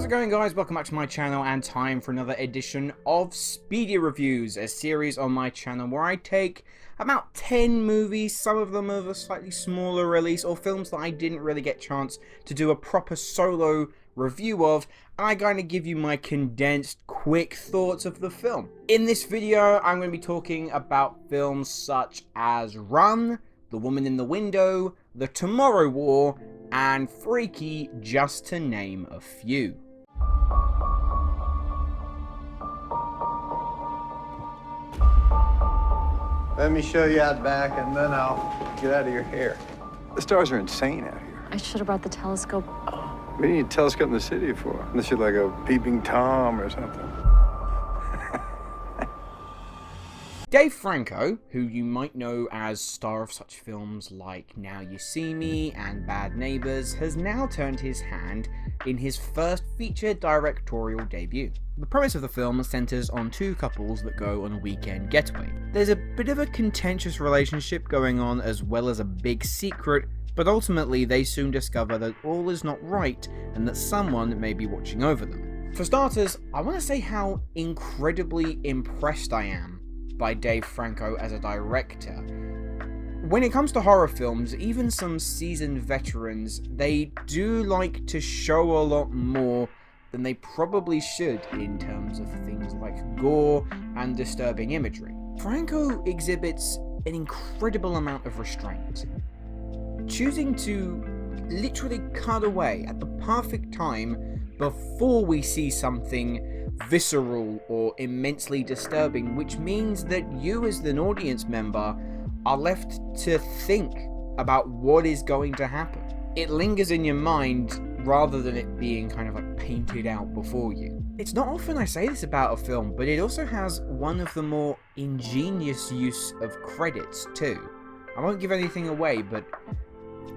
it going, guys? Welcome back to my channel and time for another edition of Speedy Reviews, a series on my channel where I take about 10 movies, some of them of a slightly smaller release, or films that I didn't really get a chance to do a proper solo review of, and I kind of give you my condensed, quick thoughts of the film. In this video, I'm going to be talking about films such as Run, The Woman in the Window, The Tomorrow War, and Freaky, just to name a few. Let me show you out back, and then I'll get out of your hair. The stars are insane out here. I should have brought the telescope. What do you need a telescope in the city for? Unless you're like a peeping Tom or something. Dave Franco, who you might know as star of such films like Now You See Me and Bad Neighbors, has now turned his hand in his first feature directorial debut. The premise of the film centers on two couples that go on a weekend getaway. There's a bit of a contentious relationship going on as well as a big secret, but ultimately they soon discover that all is not right and that someone may be watching over them. For starters, I want to say how incredibly impressed I am by Dave Franco as a director. When it comes to horror films, even some seasoned veterans, they do like to show a lot more than they probably should in terms of things like gore and disturbing imagery. Franco exhibits an incredible amount of restraint, choosing to literally cut away at the perfect time before we see something visceral or immensely disturbing, which means that you as an audience member are left to think about what is going to happen. It lingers in your mind rather than it being kind of like painted out before you. It's not often I say this about a film, but it also has one of the more ingenious use of credits too. I won't give anything away, but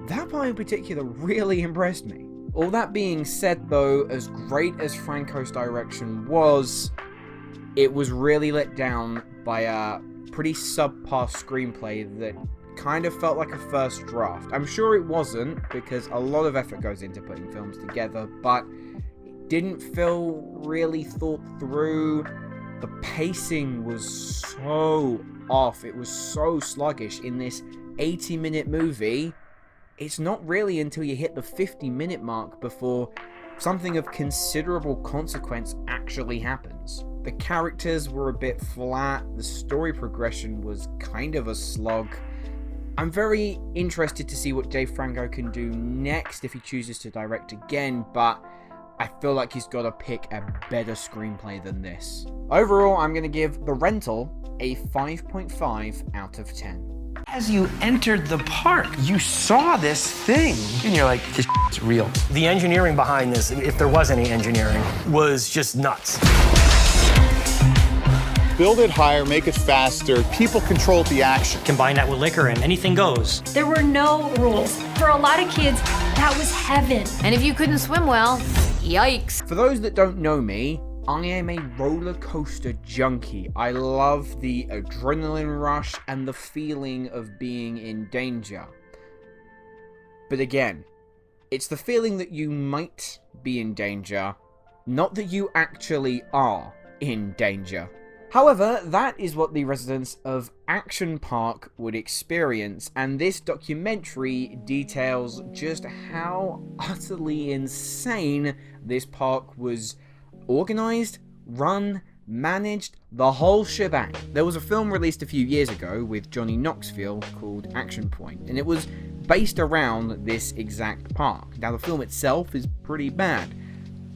that part in particular really impressed me. All that being said though, as great as Franco's direction was, it was really let down by a pretty subpar screenplay that kind of felt like a first draft. I'm sure it wasn't, because a lot of effort goes into putting films together, but it didn't feel really thought through. The pacing was so off, it was so sluggish in this 80-minute movie. It's not really until you hit the 50-minute mark before something of considerable consequence actually happens. The characters were a bit flat, the story progression was kind of a slog. I'm very interested to see what Dave Franco can do next if he chooses to direct again, but I feel like he's got to pick a better screenplay than this. Overall, I'm going to give The Rental a 5.5 out of 10. As you entered the park, you saw this thing, and you're like, this is real. The engineering behind this, if there was any engineering, was just nuts. Build it higher, make it faster. People control the action. Combine that with liquor and anything goes. There were no rules. For a lot of kids, that was heaven. And if you couldn't swim well, yikes. For those that don't know me, I am a roller coaster junkie. I love the adrenaline rush and the feeling of being in danger. But again, it's the feeling that you might be in danger, not that you actually are in danger. However, that is what the residents of Action Park would experience, and this documentary details just how utterly insane this park was organized, run, managed, the whole shebang. There was a film released a few years ago with Johnny Knoxville called Action Point, and it was based around this exact park. Now the film itself is pretty bad,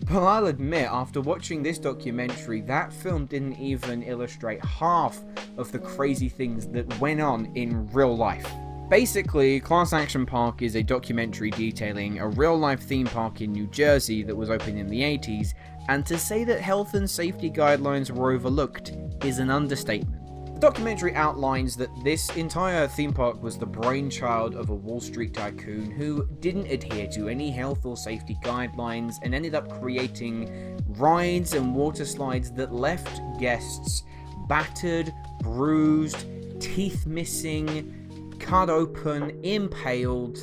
but I'll admit, after watching this documentary, that film didn't even illustrate half of the crazy things that went on in real life. Basically, Class Action Park is a documentary detailing a real-life theme park in New Jersey that was opened in the 80s, and to say that health and safety guidelines were overlooked is an understatement. The documentary outlines that this entire theme park was the brainchild of a Wall Street tycoon who didn't adhere to any health or safety guidelines and ended up creating rides and water slides that left guests battered, bruised, teeth missing, cut open, impaled,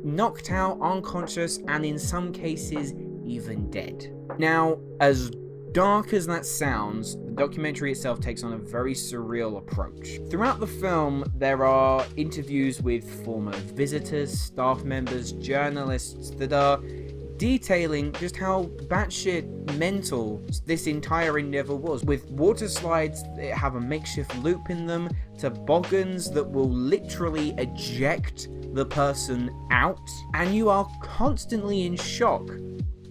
knocked out, unconscious, and in some cases even dead. Now, as dark as that sounds, the documentary itself takes on a very surreal approach. Throughout the film, there are interviews with former visitors, staff members, journalists that are detailing just how batshit mental this entire endeavor was, with water slides that have a makeshift loop in them, toboggans that will literally eject the person out, and you are constantly in shock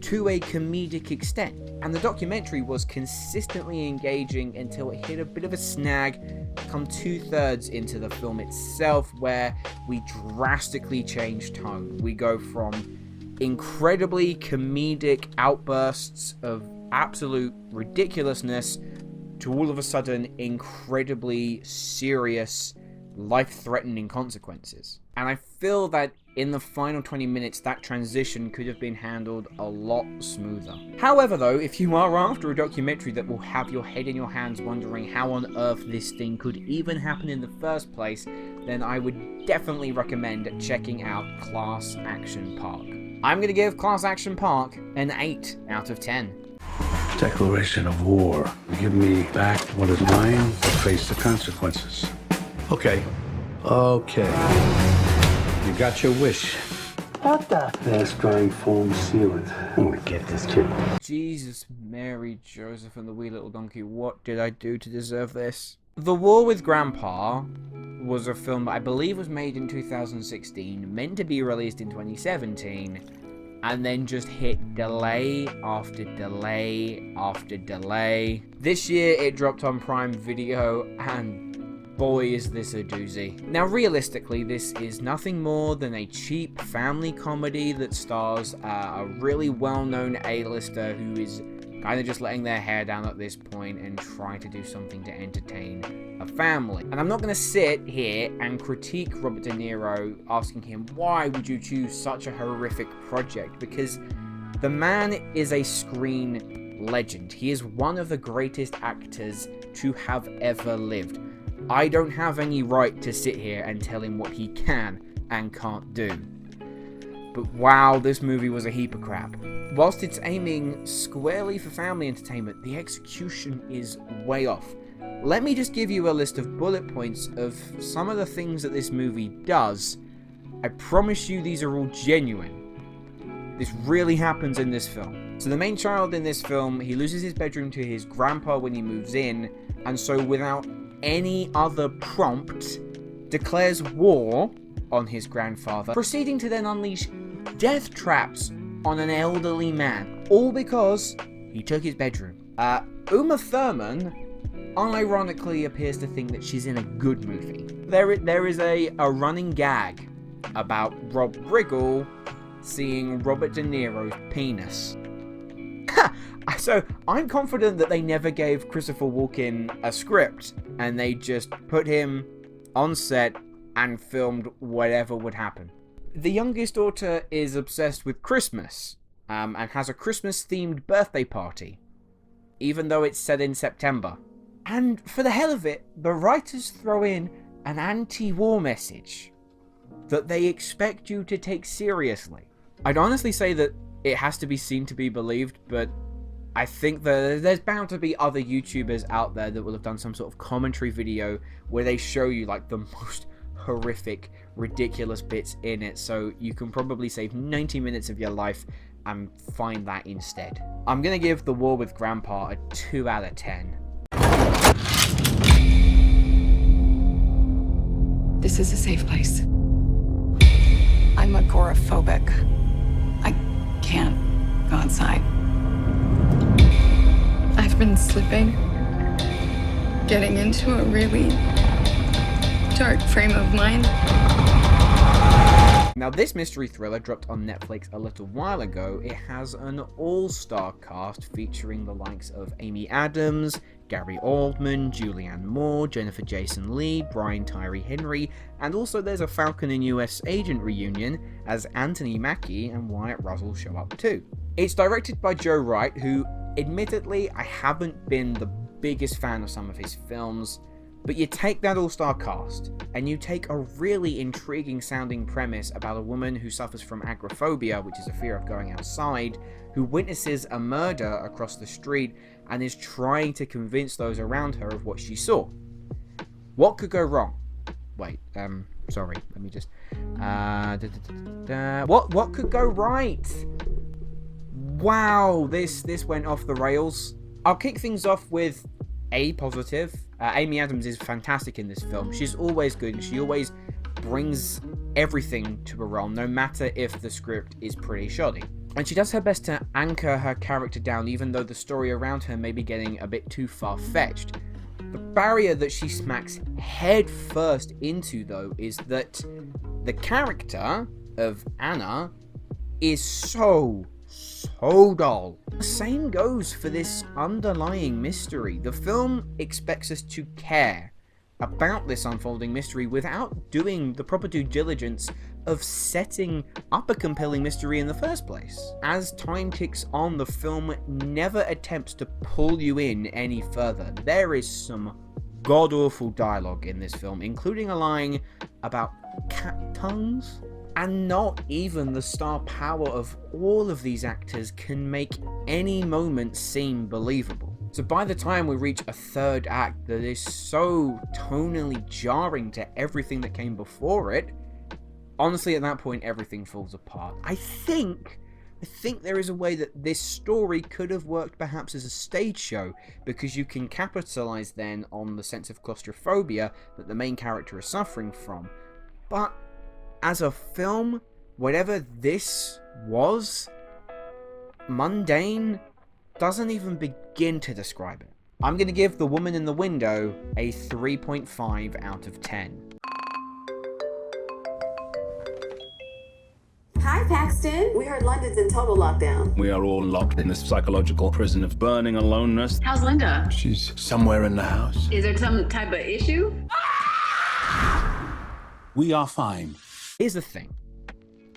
to a comedic extent. And the documentary was consistently engaging until it hit a bit of a snag come 2/3 into the film itself, where we drastically change tone. We go from incredibly comedic outbursts of absolute ridiculousness to all of a sudden incredibly serious, life-threatening consequences. And I feel that in the final 20 minutes, that transition could have been handled a lot smoother. However though, if you are after a documentary that will have your head in your hands wondering how on earth this thing could even happen in the first place, then I would definitely recommend checking out Class Action Park. I'm going to give Class Action Park an 8 out of 10. Declaration of war. Give me back what is mine or face the consequences. Okay. You got your wish. What the? Fast drying foam sealant. I'm gonna get this kid. Jesus, Mary, Joseph, and the wee little donkey, what did I do to deserve this? The War with Grandpa was a film that I believe was made in 2016, meant to be released in 2017, and then just hit delay after delay after delay. This year it dropped on Prime Video, and boy is this a doozy. Now realistically, this is nothing more than a cheap family comedy that stars a really well-known A-lister who is kind of just letting their hair down at this point and trying to do something to entertain a family. And I'm not going to sit here and critique Robert De Niro, asking him, why would you choose such a horrific project? Because the man is a screen legend. He is one of the greatest actors to have ever lived. I don't have any right to sit here and tell him what he can and can't do. But wow, this movie was a heap of crap. Whilst it's aiming squarely for family entertainment, the execution is way off. Let me just give you a list of bullet points of some of the things that this movie does. I promise you these are all genuine. This really happens in this film. So the main child in this film, he loses his bedroom to his grandpa when he moves in, and so without any other prompt, declares war on his grandfather, proceeding to then unleash death traps on an elderly man, all because he took his bedroom. Uma Thurman unironically appears to think that she's in a good movie. There is a running gag about Rob Riggle seeing Robert De Niro's penis. So I'm confident that they never gave Christopher Walken a script and they just put him on set and filmed whatever would happen. The youngest daughter is obsessed with Christmas and has a Christmas-themed birthday party, even though it's set in September. And for the hell of it, the writers throw in an anti-war message that they expect you to take seriously. I'd honestly say that it has to be seen to be believed, but I think that there's bound to be other YouTubers out there that will have done some sort of commentary video where they show you like the most horrific, ridiculous bits in it, so you can probably save 90 minutes of your life and find that instead. I'm gonna give The War with Grandpa a 2 out of 10. This is a safe place. I'm agoraphobic. I can't go outside. I've been slipping, getting into a really dark frame of mind. Now this mystery thriller dropped on Netflix a little while ago. It has an all-star cast featuring the likes of Amy Adams, Gary Oldman, Julianne Moore, Jennifer Jason Leigh, Brian Tyree Henry, and also there's a Falcon and US Agent reunion as Anthony Mackie and Wyatt Russell show up too. It's directed by Joe Wright, who admittedly I haven't been the biggest fan of some of his films, But you take that all-star cast, and you take a really intriguing sounding premise about a woman who suffers from agoraphobia, which is a fear of going outside, who witnesses a murder across the street and is trying to convince those around her of what she saw. What could go wrong? Wait, sorry, let me just... What could go right? Wow, this went off the rails. I'll kick things off with a positive. Amy Adams is fantastic in this film. She's always good, and she always brings everything to a role, no matter if the script is pretty shoddy. And she does her best to anchor her character down, even though the story around her may be getting a bit too far-fetched. The barrier that she smacks head first into, though, is that the character of Anna is so dull. The same goes for this underlying mystery. The film expects us to care about this unfolding mystery without doing the proper due diligence of setting up a compelling mystery in the first place. As time ticks on, the film never attempts to pull you in any further. There is some god-awful dialogue in this film, including a line about cat tongues. And not even the star power of all of these actors can make any moment seem believable. So by the time we reach a third act that is so tonally jarring to everything that came before it, honestly at that point everything falls apart. I think there is a way that this story could have worked perhaps as a stage show, because you can capitalize then on the sense of claustrophobia that the main character is suffering from. But as a film, whatever this was, mundane doesn't even begin to describe it. I'm going to give The Woman in the Window a 3.5 out of 10. Hi, Paxton. We heard London's in total lockdown. We are all locked in this psychological prison of burning aloneness. How's Linda? She's somewhere in the house. Is there some type of issue? We are fine. Here's the thing.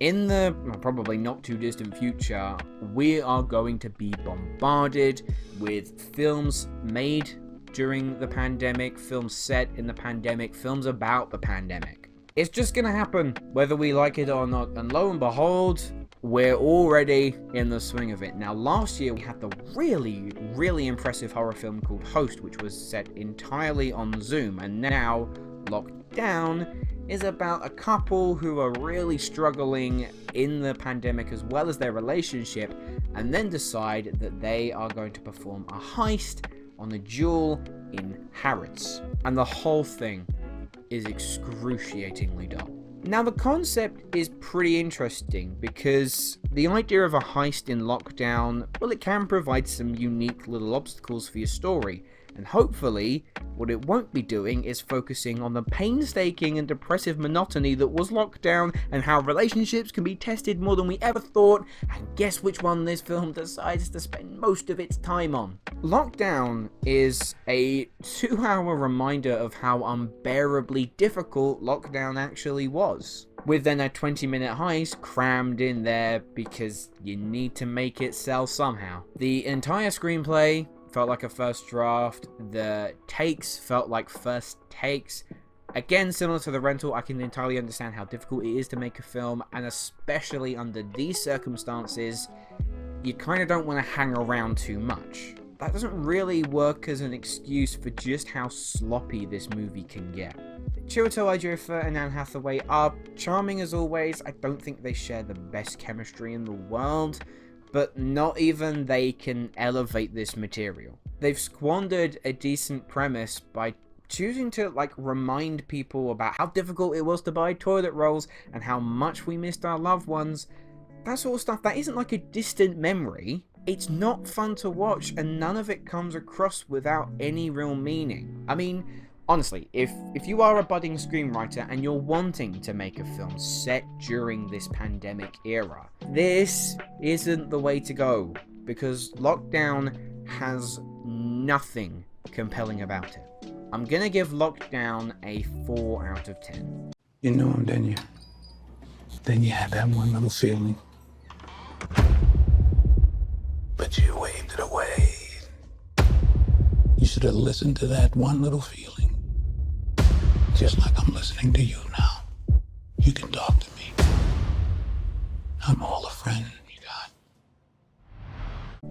In the probably not too distant future, we are going to be bombarded with films made during the pandemic, films set in the pandemic, films about the pandemic. It's just gonna happen, whether we like it or not, and lo and behold, we're already in the swing of it. Now, last year we had the really impressive horror film called Host, which was set entirely on Zoom, and now Lockdown is about a couple who are really struggling in the pandemic as well as their relationship, and then decide that they are going to perform a heist on a jewel in Harrods. And the whole thing is excruciatingly dull. Now, the concept is pretty interesting because the idea of a heist in lockdown, well, it can provide some unique little obstacles for your story. And hopefully, what it won't be doing is focusing on the painstaking and depressive monotony that was lockdown, and how relationships can be tested more than we ever thought, and guess which one this film decides to spend most of its time on. Lockdown is a 2-hour reminder of how unbearably difficult lockdown actually was, with then a 20-minute heist crammed in there because you need to make it sell somehow. The entire screenplay felt like a first draft. The takes felt like first takes. Again, similar to The Rental, I can entirely understand how difficult it is to make a film, and especially under these circumstances, you kind of don't want to hang around too much. That doesn't really work as an excuse for just how sloppy this movie can get. Chiwetel Ejiofor and Anne Hathaway are charming as always. I don't think they share the best chemistry in the world, but not even they can elevate this material. They've squandered a decent premise by choosing to remind people about how difficult it was to buy toilet rolls and how much we missed our loved ones. That sort of stuff that isn't like a distant memory. It's not fun to watch, and none of it comes across without any real meaning. I mean, honestly, if you are a budding screenwriter and you're wanting to make a film set during this pandemic era, this isn't the way to go, because Lockdown has nothing compelling about it. I'm gonna give Lockdown a 4 out of 10. You knew him, didn't you? Then you had that one little feeling. But you waved it away. You should have listened to that one little feeling just like I'm listening to you now. You can talk to me. I'm all a friend you got.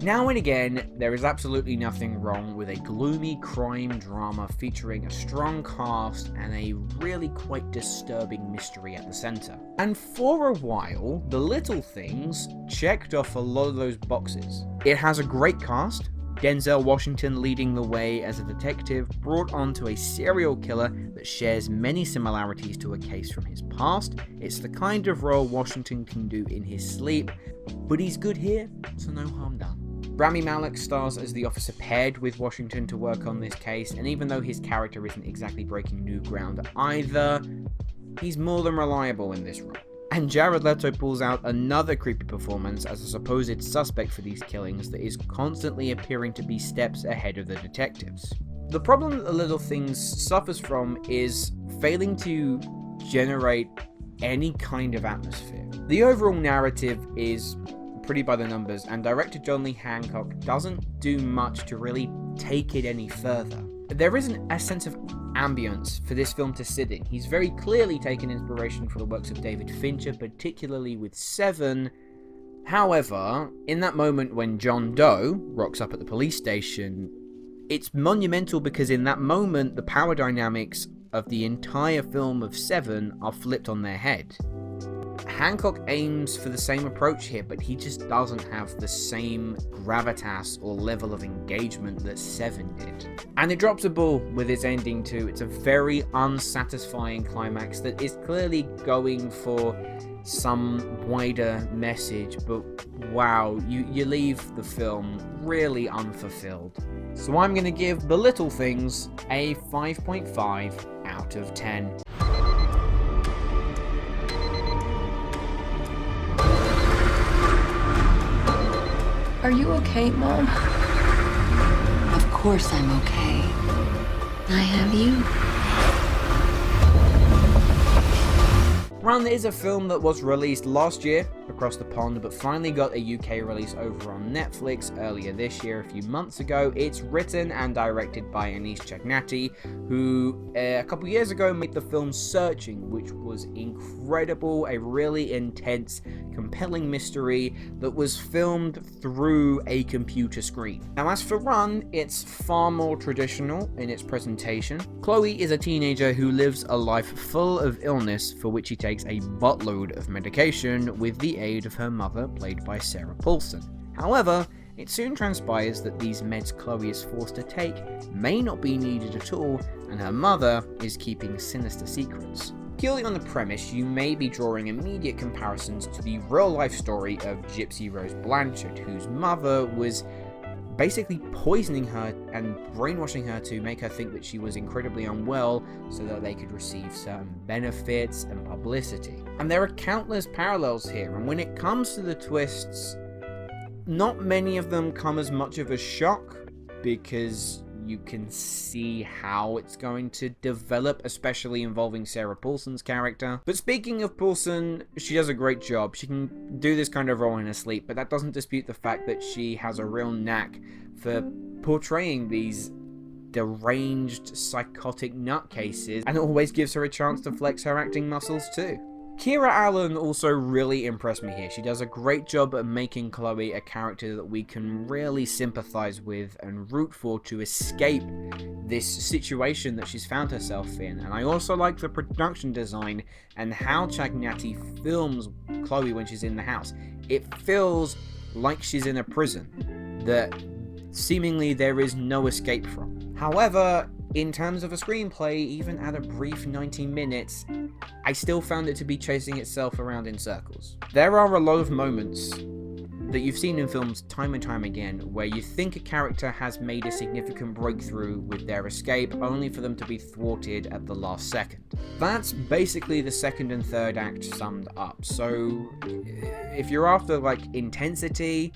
Now and again, there is absolutely nothing wrong with a gloomy crime drama featuring a strong cast and a really quite disturbing mystery at the center. And for a while, The Little Things checked off a lot of those boxes. It has a great cast, Denzel Washington leading the way as a detective brought onto a serial killer that shares many similarities to a case from his past. It's the kind of role Washington can do in his sleep, but he's good here, so no harm done. Rami Malek stars as the officer paired with Washington to work on this case, and even though his character isn't exactly breaking new ground either, he's more than reliable in this role. And Jared Leto pulls out another creepy performance as a supposed suspect for these killings that is constantly appearing to be steps ahead of the detectives. The problem that The Little Things suffers from is failing to generate any kind of atmosphere. The overall narrative is pretty by the numbers, and director John Lee Hancock doesn't do much to really take it any further. There isn't a sense of ambience for this film to sit in. He's very clearly taken inspiration from the works of David Fincher, particularly with Seven. However, in that moment when John Doe rocks up at the police station, it's monumental because in that moment the power dynamics of the entire film of Seven are flipped on their head. Hancock aims for the same approach here, but he just doesn't have the same gravitas or level of engagement that Seven did. And it drops a ball with its ending too. It's a very unsatisfying climax that is clearly going for some wider message, but wow, you leave the film really unfulfilled. So I'm going to give The Little Things a 5.5 out of 10. Are you okay, Mom? Of course I'm okay. I have you. Run is a film that was released last year across the pond, but finally got a UK release over on Netflix earlier this year, a few months ago. It's written and directed by Anis Chagnati, who a couple years ago made the film Searching, which was incredible, a really intense, compelling mystery that was filmed through a computer screen. Now as for Run, it's far more traditional in its presentation. Chloe is a teenager who lives a life full of illness for which she takes a buttload of medication with the aid of her mother, played by Sarah Paulson. However, it soon transpires that these meds Chloe is forced to take may not be needed at all, and her mother is keeping sinister secrets. Purely on the premise, you may be drawing immediate comparisons to the real-life story of Gypsy Rose Blanchard, whose mother was basically poisoning her and brainwashing her to make her think that she was incredibly unwell so that they could receive certain benefits and publicity. And there are countless parallels here, and when it comes to the twists, not many of them come as much of a shock because you can see how it's going to develop, especially involving Sarah Paulson's character. But speaking of Paulson, she does a great job. She can do this kind of role in her sleep, but that doesn't dispute the fact that she has a real knack for portraying these deranged, psychotic nutcases, and it always gives her a chance to flex her acting muscles too. Kira Allen also really impressed me here. She does a great job at making Chloe a character that we can really sympathize with and root for to escape this situation that she's found herself in. And I also like the production design and how Chagnati films Chloe when she's in the house. It feels like she's in a prison that seemingly there is no escape from. However, in terms of a screenplay, even at a brief 90 minutes, I still found it to be chasing itself around in circles. There are a lot of moments that you've seen in films time and time again where you think a character has made a significant breakthrough with their escape only for them to be thwarted at the last second. That's basically the second and third act summed up. So if you're after like intensity,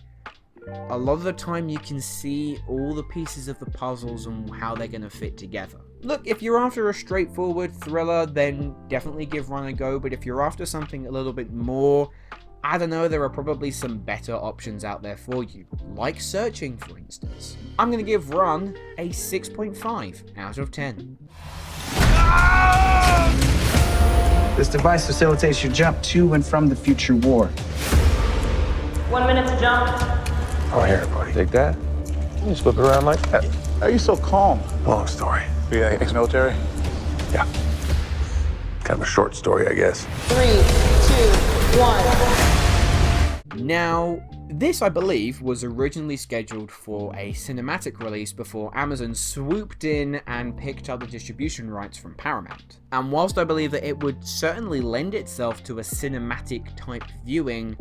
a lot of the time you can see all the pieces of the puzzles and how they're going to fit together. Look, if you're after a straightforward thriller, then definitely give Run a go, but if you're after something a little bit more, I don't know, there are probably some better options out there for you, like Searching, for instance. I'm going to give Run a 6.5 out of 10. This device facilitates your jump to and from the future war. 1 minute to jump. Oh, here, buddy. Take that. You just flip it around like that. How are you so calm? Long story. Are you ex-military? Yeah. Kind of a short story, I guess. 3, 2, 1. Now, this, I believe, was originally scheduled for a cinematic release before Amazon swooped in and picked up the distribution rights from Paramount. And whilst I believe that it would certainly lend itself to a cinematic type viewing,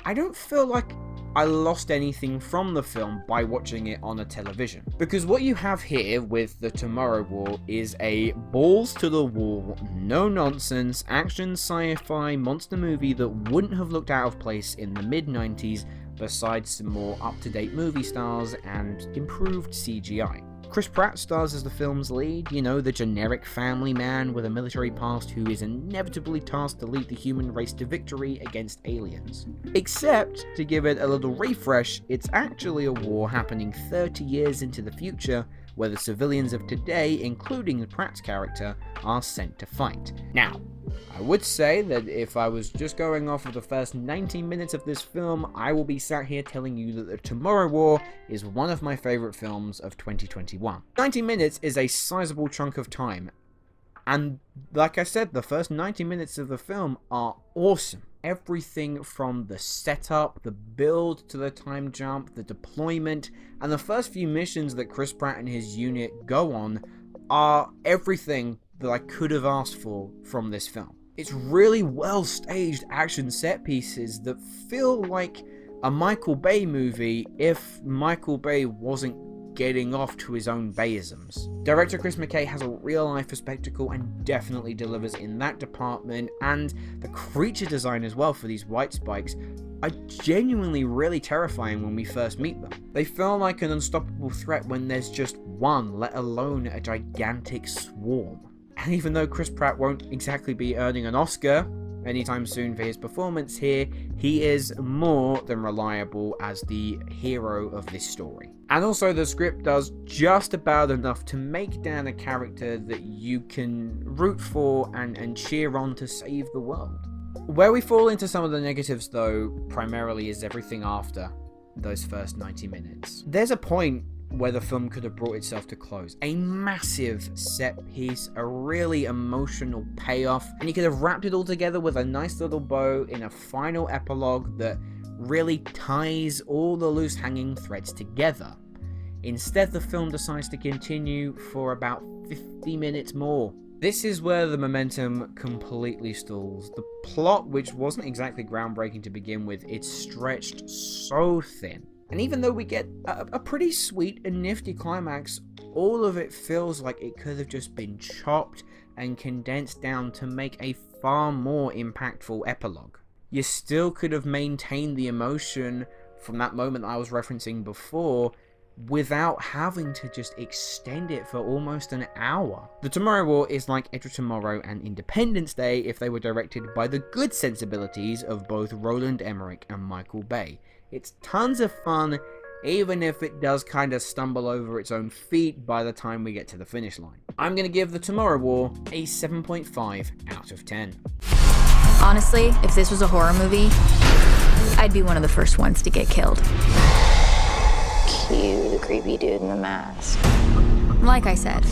I don't feel like I lost anything from the film by watching it on a television. Because what you have here with The Tomorrow War is a balls-to-the-wall, no-nonsense, action sci-fi monster movie that wouldn't have looked out of place in the mid-90s besides some more up-to-date movie stars and improved CGI. Chris Pratt stars as the film's lead, you know, the generic family man with a military past who is inevitably tasked to lead the human race to victory against aliens. Except, to give it a little refresh, it's actually a war happening 30 years into the future, where the civilians of today, including Pratt's character, are sent to fight. Now, I would say that if I was just going off of the first 19 minutes of this film, I will be sat here telling you that The Tomorrow War is one of my favourite films of 2021. 90 minutes is a sizable chunk of time, and like I said, the first 90 minutes of the film are awesome. Everything from the setup, the build to the time jump, the deployment, and the first few missions that Chris Pratt and his unit go on are everything that I could have asked for from this film. It's really well staged action set pieces that feel like a Michael Bay movie if Michael Bay wasn't getting off to his own Bayisms. Director Chris McKay has a real eye for spectacle and definitely delivers in that department, and the creature design as well for these white spikes are genuinely really terrifying when we first meet them. They feel like an unstoppable threat when there's just one, let alone a gigantic swarm. And even though Chris Pratt won't exactly be earning an Oscar anytime soon for his performance here, he is more than reliable as the hero of this story. And also the script does just about enough to make Dan a character that you can root for and cheer on to save the world. Where we fall into some of the negatives though, primarily is everything after those first 90 minutes. There's a point where the film could have brought itself to close. A massive set piece, a really emotional payoff, and you could have wrapped it all together with a nice little bow in a final epilogue that really ties all the loose hanging threads together. Instead, the film decides to continue for about 50 minutes more. This is where the momentum completely stalls. The plot, which wasn't exactly groundbreaking to begin with, it's stretched so thin. And even though we get a pretty sweet and nifty climax, all of it feels like it could have just been chopped and condensed down to make a far more impactful epilogue. You still could have maintained the emotion from that moment I was referencing before without having to just extend it for almost an hour. The Tomorrow War is like Edge of Tomorrow and Independence Day if they were directed by the good sensibilities of both Roland Emmerich and Michael Bay. It's tons of fun, even if it does kind of stumble over its own feet by the time we get to the finish line. I'm going to give The Tomorrow War a 7.5 out of 10. Honestly, if this was a horror movie, I'd be one of the first ones to get killed. Cue the creepy dude in the mask. Like I said.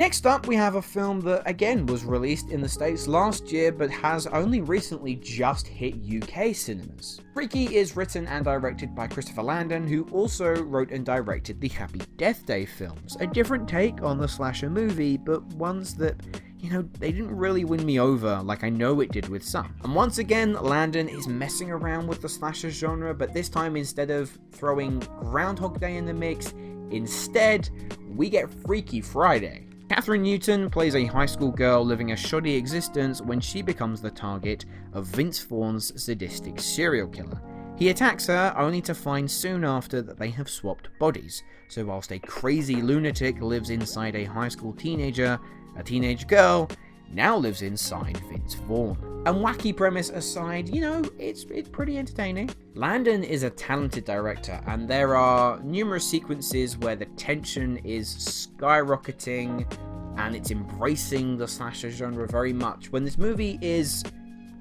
Next up, we have a film that, again, was released in the States last year, but has only recently just hit UK cinemas. Freaky is written and directed by Christopher Landon, who also wrote and directed the Happy Death Day films. A different take on the slasher movie, but ones that, you know, they didn't really win me over like I know it did with some. And once again, Landon is messing around with the slasher genre, but this time instead of throwing Groundhog Day in the mix, instead, we get Freaky Friday. Catherine Newton plays a high school girl living a shoddy existence when she becomes the target of Vince Vaughn's sadistic serial killer. He attacks her only to find soon after that they have swapped bodies, so whilst a crazy lunatic lives inside a high school teenager, a teenage girl now lives inside Vince Vaughn. And wacky premise aside, you know, it's pretty entertaining. Landon is a talented director, and there are numerous sequences where the tension is skyrocketing and it's embracing the slasher genre very much. When this movie is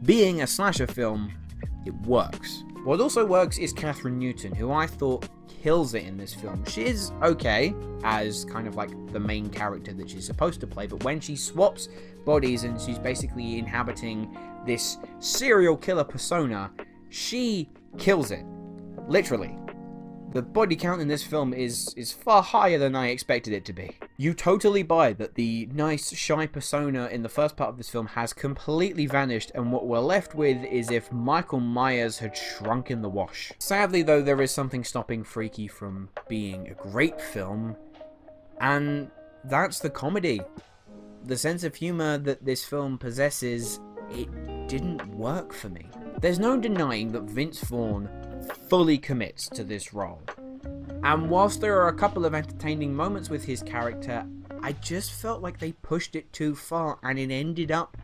being a slasher film, it works. What also works is Catherine Newton, who I thought kills it in this film. She's okay as kind of like the main character that she's supposed to play, but when she swaps bodies and she's basically inhabiting this serial killer persona, she kills it. Literally. The body count in this film is far higher than I expected it to be. You totally buy that the nice, shy persona in the first part of this film has completely vanished, and what we're left with is if Michael Myers had shrunk in the wash. Sadly though, there is something stopping Freaky from being a great film, and that's the comedy. The sense of humor that this film possesses, it didn't work for me. There's no denying that Vince Vaughn fully commits to this role. And whilst there are a couple of entertaining moments with his character, I just felt like they pushed it too far and it ended up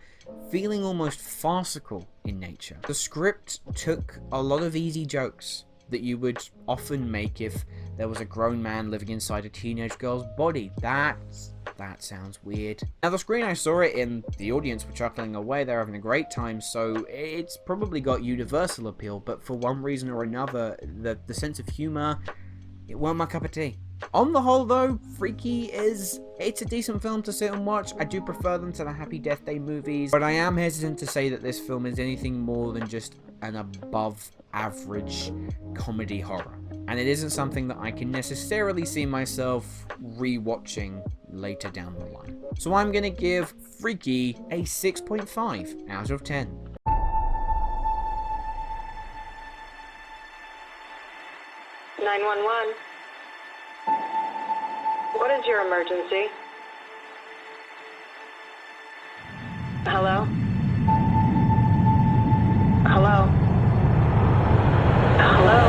feeling almost farcical in nature. The script took a lot of easy jokes that you would often make if there was a grown man living inside a teenage girl's body. That sounds weird. Now, the screen I saw it in, the audience were chuckling away, they're having a great time, so it's probably got universal appeal, but for one reason or another, the sense of humor, it weren't my cup of tea. On the whole though, Freaky it's a decent film to sit and watch. I do prefer them to the Happy Death Day movies, but I am hesitant to say that this film is anything more than just an above average comedy horror. And it isn't something that I can necessarily see myself rewatching later down the line. So I'm gonna give Freaky a 6.5 out of 10. 911. What is your emergency? Hello? Hello? Hello?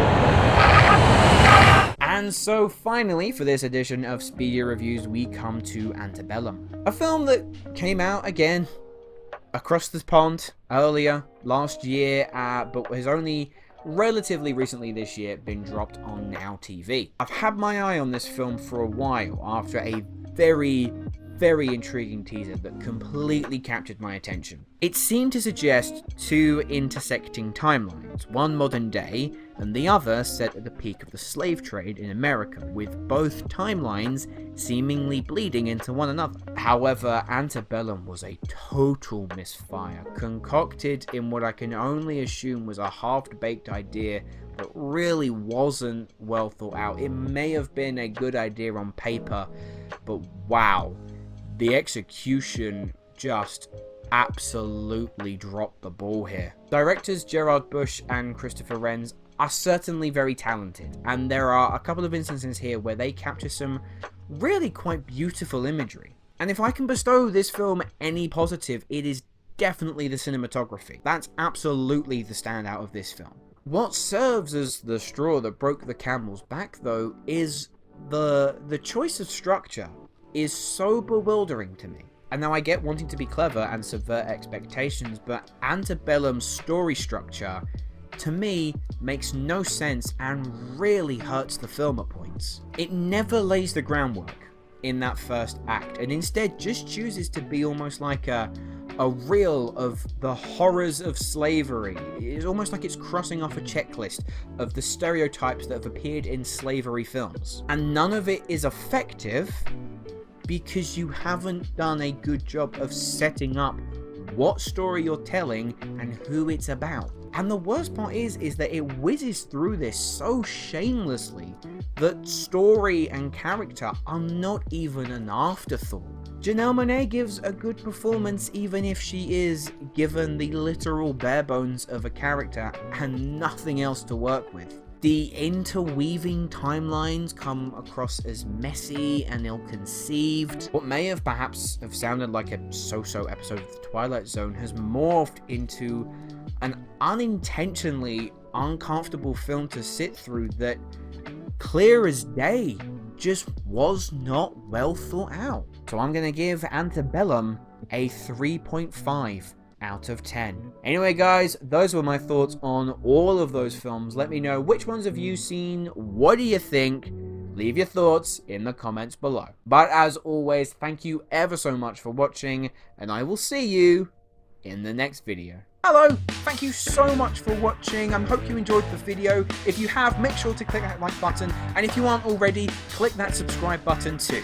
And so finally, for this edition of Speedy Reviews, we come to Antebellum. A film that came out again across the pond earlier last year, but has only relatively recently this year been dropped on Now TV. I've had my eye on this film for a while after a very intriguing teaser that completely captured my attention. It seemed to suggest two intersecting timelines, one modern day and the other set at the peak of the slave trade in America, with both timelines seemingly bleeding into one another. However, Antebellum was a total misfire, concocted in what I can only assume was a half-baked idea that really wasn't well thought out. It may have been a good idea on paper, but wow, the execution just absolutely dropped the ball here. Directors Gerard Bush and Christopher Renz are certainly very talented, and there are a couple of instances here where they capture some really quite beautiful imagery. And if I can bestow this film any positive, it is definitely the cinematography. That's absolutely the standout of this film. What serves as the straw that broke the camel's back, though, is the choice of structure is so bewildering to me. And now I get wanting to be clever and subvert expectations, but Antebellum's story structure, to me, makes no sense and really hurts the film at points. It never lays the groundwork in that first act, and instead just chooses to be almost like a reel of the horrors of slavery. It's almost like it's crossing off a checklist of the stereotypes that have appeared in slavery films. And none of it is effective because you haven't done a good job of setting up what story you're telling and who it's about. And the worst part is that it whizzes through this so shamelessly that story and character are not even an afterthought. Janelle Monáe gives a good performance even if she is given the literal bare bones of a character and nothing else to work with. The interweaving timelines come across as messy and ill-conceived. What may have perhaps sounded like a so-so episode of The Twilight Zone has morphed into an unintentionally uncomfortable film to sit through that, clear as day, just was not well thought out. So I'm going to give Antebellum a 3.5 out of 10. Anyway guys, those were my thoughts on all of those films. Let me know which ones have you seen, what do you think? Leave your thoughts in the comments below. But as always, thank you ever so much for watching, and I will see you in the next video. Hello, thank you so much for watching. I hope you enjoyed the video. If you have, make sure to click that like button, and if you aren't already, click that subscribe button too.